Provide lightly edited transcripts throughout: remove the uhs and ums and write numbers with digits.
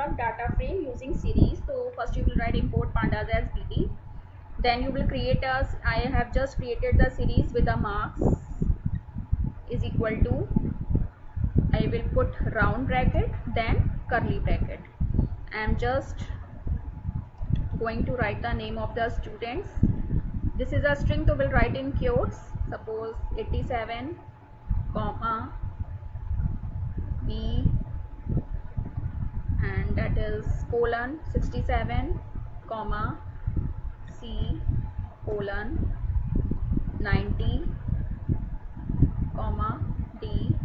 construct data frame using series. So first you will write import pandas as bd. Then you will create a, I have just created the series with the marks is equal to, I will put round bracket, then curly bracket. I am just going to write the name of the students. This is a string, so we'll write in quotes. Suppose 87, comma B, and that is colon 67, comma C, colon 90, comma D,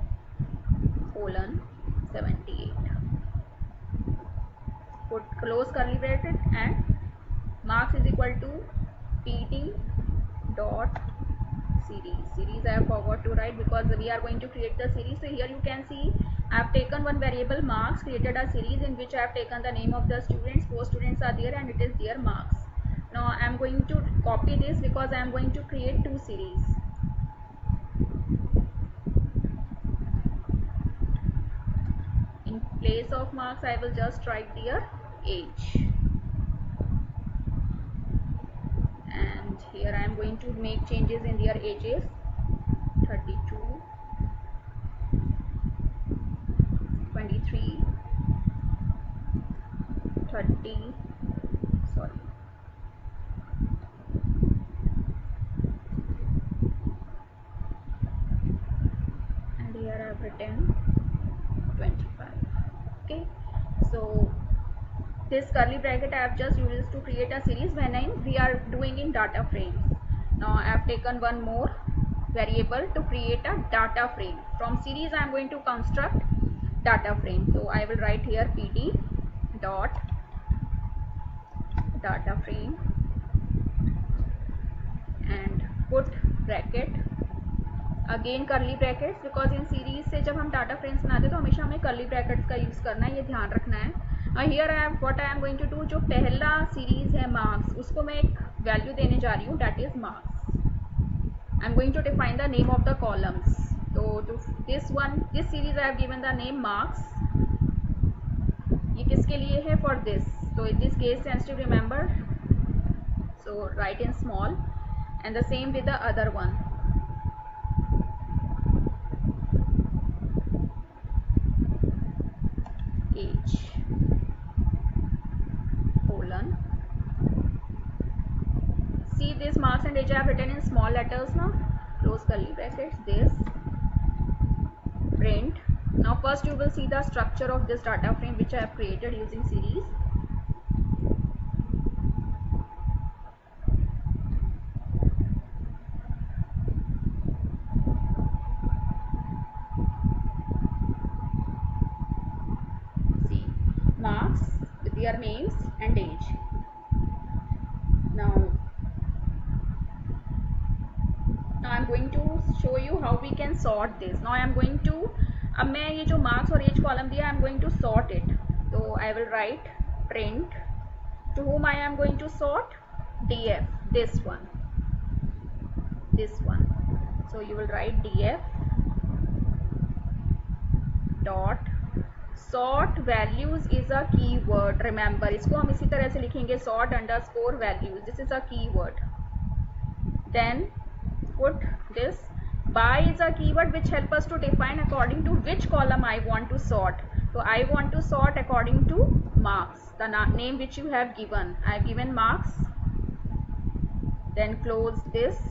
colon 78. Put close curly bracket and marks is equal to pd dot series. I have forgot to write because we are going to create the series. So here you can see I have taken one variable marks, created a series in which I have taken the name of the students. 4 students are there and it is their marks. Now I am going to copy this because I am going to create 2 series. In place of marks I will just write their age. And here I am going to make changes in their ages. 32, 23, 30, sorry, and here I have written 25. Okay, so this curly bracket I have just used to create a series when we are doing in data frames. Now I have taken one more variable to create a data frame. From series I am going to construct data frame. So I will write here pd dot data frame and put bracket, again curly brackets, because in series से जब हम data frames बनाते तो हमेशा हमें curly brackets का use करना है, ये ध्यान रखना है। Here I am what I am going to do, जो पहला सीरीज है मार्क्स उसको मैं एक वैल्यू देने जा रही हूँ, that is marks. I am going to define the name of the columns. तो this series I have given the name marks. ये किसके लिए है? For this. तो it is case sensitive, remember, so write in small and the same with the other one. age colon, see this marks and age I have written in small letters now, close curly brackets, this print. Now first you will see the structure of this data frame which I have created using series. Marks with their names and age. Now I am going to show you how we can sort this. Now I am going to, अब मैं ये जो marks और age column दिया I am going to sort it. So I will write print to whom I am going to sort, df, this one. So you will write df dot sort values is a keyword. Remember, इसको हम इसी तरह से लिखेंगे, sort underscore values. This is a keyword. Then put this by is a keyword which help us to define according to which column I want to sort. So I want to sort according to marks, the name which you have given. I have given marks. Then close this.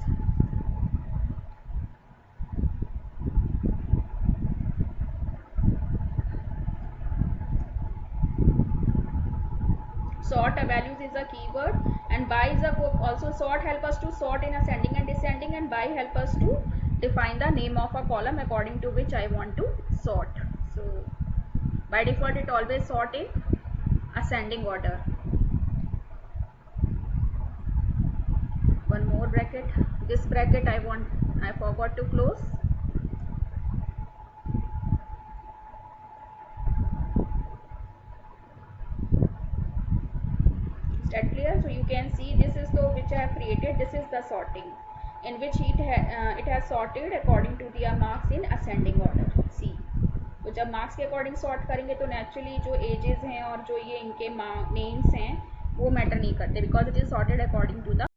Sort values is a keyword and by is a also sort help us to sort in ascending and descending, and by help us to define the name of a column according to which I want to sort. So by default it always sort in ascending order. One more bracket, this bracket I forgot to close. Is that clear? So you can see this is the which I have created, this is the sorting in which it has sorted according to their marks in ascending order. See, तो जब marks के according sort करेंगे तो naturally जो edges हैं और जो ये इनके नेम्स हैं वो मैटर नहीं करते, because it is sorted according to the